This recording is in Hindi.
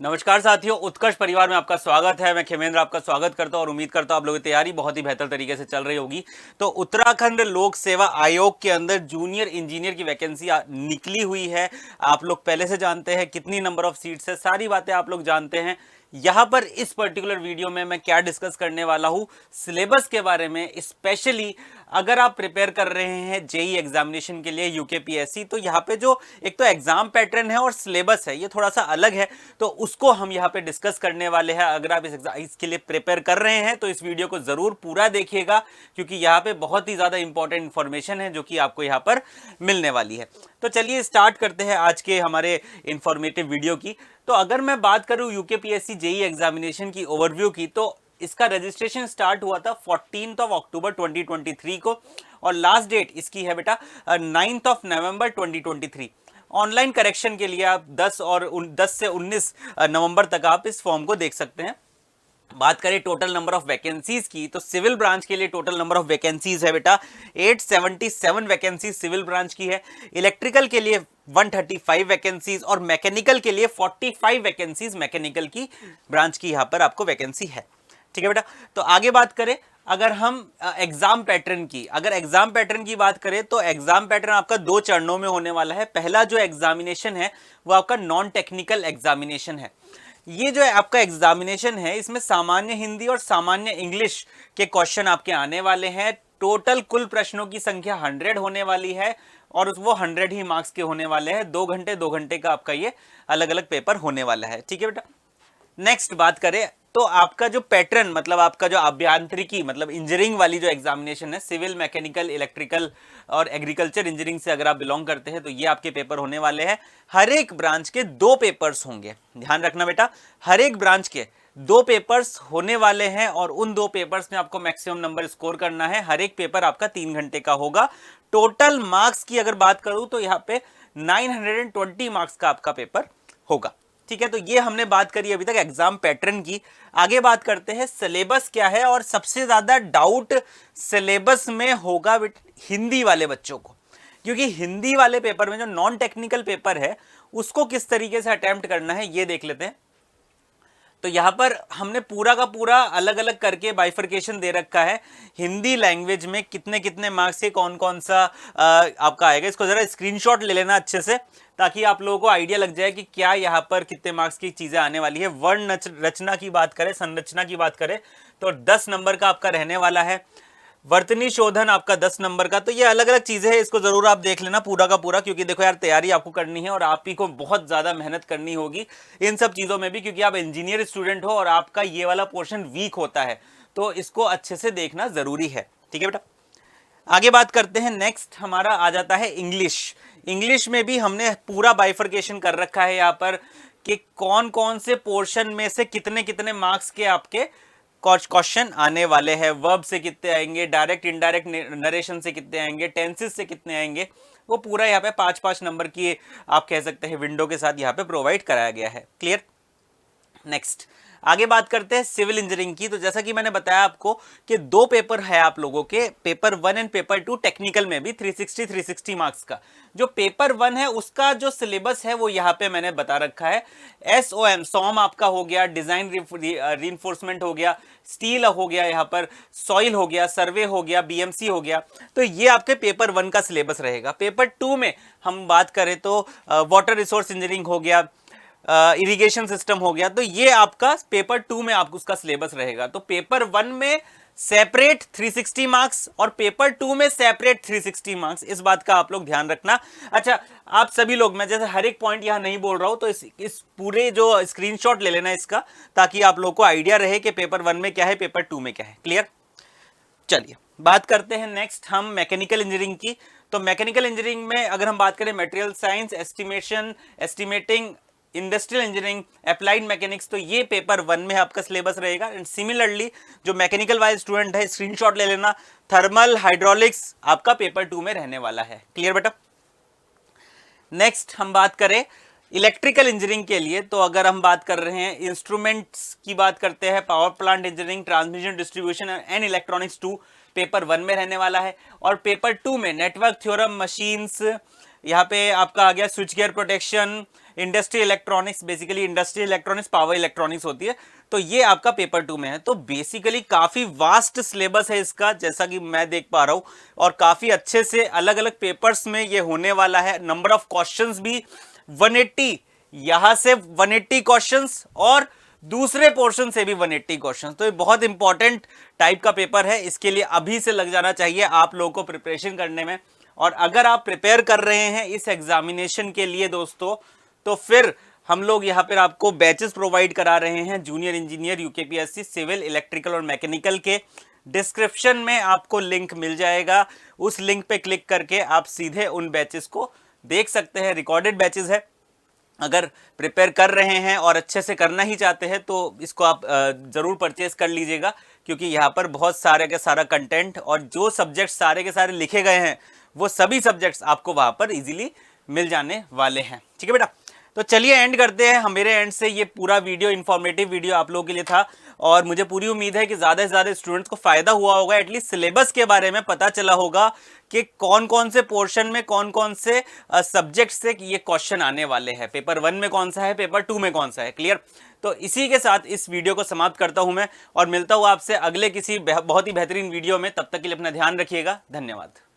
नमस्कार साथियों, उत्कर्ष परिवार में आपका स्वागत है। मैं खेमेंद्र आपका स्वागत करता हूं और उम्मीद करता हूं आप लोगों की तैयारी बहुत ही बेहतर तरीके से चल रही होगी। तो उत्तराखंड लोक सेवा आयोग के अंदर जूनियर इंजीनियर की वैकेंसी निकली हुई है। आप लोग पहले से जानते हैं कितनी नंबर ऑफ सीट्स है, सारी बातें आप लोग जानते हैं। यहाँ पर इस पर्टिकुलर वीडियो में मैं क्या डिस्कस करने वाला हूँ, सिलेबस के बारे में। स्पेशली अगर आप प्रिपेयर कर रहे हैं जेई एग्जामिनेशन के लिए यूकेपीएससी, तो यहाँ पे जो एक तो एग्जाम पैटर्न है और सिलेबस है, ये थोड़ा सा अलग है, तो उसको हम यहाँ पे डिस्कस करने वाले हैं। अगर आप इसके लिए प्रिपेयर कर रहे हैं तो इस वीडियो को जरूर पूरा देखिएगा, क्योंकि यहाँ पे बहुत ही ज्यादा इंपॉर्टेंट इंफॉर्मेशन है जो कि आपको यहाँ पर मिलने वाली है। तो चलिए स्टार्ट करते हैं आज के हमारे इंफॉर्मेटिव वीडियो की। तो अगर मैं बात करूं यूकेपीएससी जेई एग्जामिनेशन की ओवरव्यू की, तो इसका रजिस्ट्रेशन स्टार्ट हुआ था 14 अक्टूबर 2023 को और लास्ट डेट इसकी है बेटा 9 नवंबर 2023। ऑनलाइन करेक्शन के लिए आप 10 से 19 नवंबर तक आप इस फॉर्म को देख सकते हैं। बात करें टोटल नंबर ऑफ वैकेंसीज की, तो सिविल ब्रांच के लिए टोटल नंबर ऑफ वैकेंसीज है बेटा 877 वैकेंसीज सिविल ब्रांच की है। इलेक्ट्रिकल के लिए 135 वैकेंसीज और मैकेनिकल के लिए 45 वैकेंसीज मैकेनिकल की ब्रांच की यहां पर आपको वैकेंसी है। ठीक है बेटा। तो आगे बात करें अगर हम एग्जाम पैटर्न की, अगर एग्जाम पैटर्न की बात करें तो एग्जाम पैटर्न आपका 2 चरणों में होने वाला है। पहला जो एग्जामिनेशन है वो आपका नॉन टेक्निकल एग्जामिनेशन है। ये जो है आपका एग्जामिनेशन है, इसमें सामान्य हिंदी और सामान्य इंग्लिश के क्वेश्चन आपके आने वाले हैं। टोटल कुल प्रश्नों की संख्या 100 होने वाली है और वो 100 ही मार्क्स के होने वाले हैं। 2 घंटे का आपका ये अलग अलग पेपर होने वाला है। ठीक है बेटा। नेक्स्ट बात करें तो आपका जो पैटर्न, मतलब आपका जो अभियांत्रिकी मतलब इंजीनियरिंग वाली जो एग्जामिनेशन है, सिविल, मैकेनिकल, इलेक्ट्रिकल और एग्रीकल्चर इंजीनियरिंग से अगर आप बिलोंग करते हैं तो ये आपके पेपर होने वाले हैं। हर एक ब्रांच के 2 पेपर्स होंगे, ध्यान रखना बेटा। हर एक ब्रांच के 2 पेपर्स होने वाले हैं और उन 2 पेपर्स में आपको मैक्सिमम नंबर स्कोर करना है। हर एक पेपर आपका 3 घंटे का होगा। टोटल मार्क्स की अगर बात करूं तो यहाँ पे 920 मार्क्स का आपका पेपर होगा। ठीक है। तो ये हमने बात करी अभी तक एग्जाम पैटर्न की। आगे बात करते हैं सिलेबस क्या है, और सबसे ज्यादा डाउट सिलेबस में होगा हिंदी वाले बच्चों को, क्योंकि हिंदी वाले पेपर में जो नॉन टेक्निकल पेपर है उसको किस तरीके से अटेम्प्ट करना है ये देख लेते हैं। तो यहां पर हमने पूरा का पूरा अलग अलग करके बाइफर्केशन दे रखा है। हिंदी लैंग्वेज में कितने कितने मार्क्स के कौन कौन सा आपका आएगा, इसको जरा स्क्रीनशॉट ले लेना अच्छे से, ताकि आप लोगों को आइडिया लग जाए कि क्या यहाँ पर कितने मार्क्स की चीजें आने वाली है। वर्ण रचना की बात करें, संरचना की बात करें तो 10 नंबर का आपका रहने वाला है। वर्तनी शोधन आपका 10 नंबर का। तो ये अलग अलग चीजें हैं, इसको जरूर आप देख लेना पूरा का पूरा, क्योंकि देखो यार तैयारी आपको करनी है और आप ही को बहुत ज्यादा मेहनत करनी होगी इन सब चीजों में भी, क्योंकि आप इंजीनियर स्टूडेंट हो और आपका ये वाला पोर्शन वीक होता है, तो इसको अच्छे से देखना जरूरी है। ठीक है बेटा। आगे बात करते हैं। नेक्स्ट हमारा आ जाता है इंग्लिश। इंग्लिश में भी हमने पूरा बाइफर्केशन कर रखा है यहाँ पर कि कौन कौन से पोर्शन में से कितने कितने मार्क्स के आपके क्वेश्चन आने वाले हैं। वर्ब से कितने आएंगे, डायरेक्ट इनडायरेक्ट नरेशन से कितने आएंगे, टेंसेस से कितने आएंगे, वो पूरा यहाँ पे 5-5 नंबर की आप कह सकते हैं विंडो के साथ यहाँ पे प्रोवाइड कराया गया है। क्लियर। नेक्स्ट आगे बात करते हैं सिविल इंजीनियरिंग की। तो जैसा कि मैंने बताया आपको कि 2 पेपर है आप लोगों के, पेपर 1 एंड पेपर 2, टेक्निकल में भी 360 मार्क्स का। जो पेपर 1 है उसका जो सिलेबस है वो यहाँ पे मैंने बता रखा है। SOM सॉम आपका हो गया, डिजाइन रीइंफोर्समेंट हो गया, स्टील हो गया, यहाँ पर सॉइल हो गया, सर्वे हो गया, BMC हो गया। तो ये आपके पेपर 1 का सिलेबस रहेगा। पेपर 2 में हम बात करें तो वाटर रिसोर्स इंजीनियरिंग हो गया, इरिगेशन सिस्टम हो गया। तो ये आपका पेपर 2 में आपको उसका सिलेबस रहेगा। तो पेपर 1 में सेपरेट 360 मार्क्स और पेपर 2 में सेपरेट 360 मार्क्स, इस बात का आप लोग ध्यान रखना। अच्छा, आप सभी लोग, मैं जैसे हर एक पॉइंट यहां नहीं बोल रहा हूं, तो इस पूरे जो स्क्रीनशॉट ले लेना इसका, ताकि आप लोग को आइडिया रहे कि पेपर 1 में क्या है, पेपर 2 में क्या है। क्लियर। चलिए बात करते हैं नेक्स्ट हम मैकेनिकल इंजीनियरिंग की। तो मैकेनिकल इंजीनियरिंग में अगर हम बात करें material science, estimating, industrial engineering, applied mechanics, तो ये पेपर 1 में आपका सिलेबस रहेगा। एंड सिमिलरली जो मैकेनिकल वाइज स्टूडेंट है, स्क्रीनशॉट ले लेना, थर्मल हाइड्रोलिक्स आपका पेपर 2 में रहने वाला है। क्लियर बेटा। नेक्स्ट हम बात करें इलेक्ट्रिकल इंजीनियरिंग के लिए, तो अगर हम बात कर रहे हैं इंस्ट्रूमेंट्स की बात करते हैं, power plant engineering, transmission distribution and electronics 2 paper 1 में रहने वाला है। और पेपर 2 में नेटवर्क थ्योरम, मशीन्स, यहाँ पे आपका आ गया switch gear protection, industry electronics, basically industry electronics power electronics होती है, तो ये आपका पेपर 2 में है। तो बेसिकली काफी वास्ट सिलेबस है इसका, जैसा कि मैं देख पा रहा हूं, और काफी अच्छे से अलग अलग पेपर्स में ये होने वाला है। नंबर ऑफ क्वेश्चंस भी 180, यहां से 180 क्वेश्चंस और दूसरे पोर्शन से भी 180 क्वेश्चंस। तो ये बहुत इंपॉर्टेंट टाइप का पेपर है, इसके लिए अभी से लग जाना चाहिए आप लोगों को प्रिपरेशन करने में। और अगर आप प्रिपेयर कर रहे हैं इस एग्जामिनेशन के लिए दोस्तों, तो फिर हम लोग यहाँ पर आपको बैचेस प्रोवाइड करा रहे हैं junior engineer UKPSC civil, electrical और मैकेनिकल के। डिस्क्रिप्शन में आपको लिंक मिल जाएगा, उस लिंक पे क्लिक करके आप सीधे उन बैचेस को देख सकते हैं। रिकॉर्डेड बैचेस है, अगर प्रिपेयर कर रहे हैं और अच्छे से करना ही चाहते हैं तो इसको आप जरूर परचेज कर लीजिएगा, क्योंकि यहाँ पर बहुत सारे का सारा कंटेंट और जो सब्जेक्ट सारे के सारे लिखे गए हैं वो सभी सब्जेक्ट्स आपको वहां पर इजीली मिल जाने वाले हैं। ठीक है बेटा, तो चलिए एंड करते हैं। मेरे एंड से ये पूरा वीडियो इन्फॉर्मेटिव वीडियो आप लोगों के लिए था, और मुझे पूरी उम्मीद है कि ज़्यादा से ज़्यादा स्टूडेंट्स को फायदा हुआ होगा, एटलीस्ट सिलेबस के बारे में पता चला होगा कि कौन कौन से पोर्शन में कौन कौन से सब्जेक्ट से ये क्वेश्चन आने वाले हैं, पेपर 1 में कौन सा है, पेपर 2 में कौन सा है। क्लियर? तो इसी के साथ इस वीडियो को समाप्त करता हूं मैं, और मिलता हूं आपसे अगले किसी बहुत ही बेहतरीन वीडियो में। तब तक के लिए अपना ध्यान रखिएगा। धन्यवाद।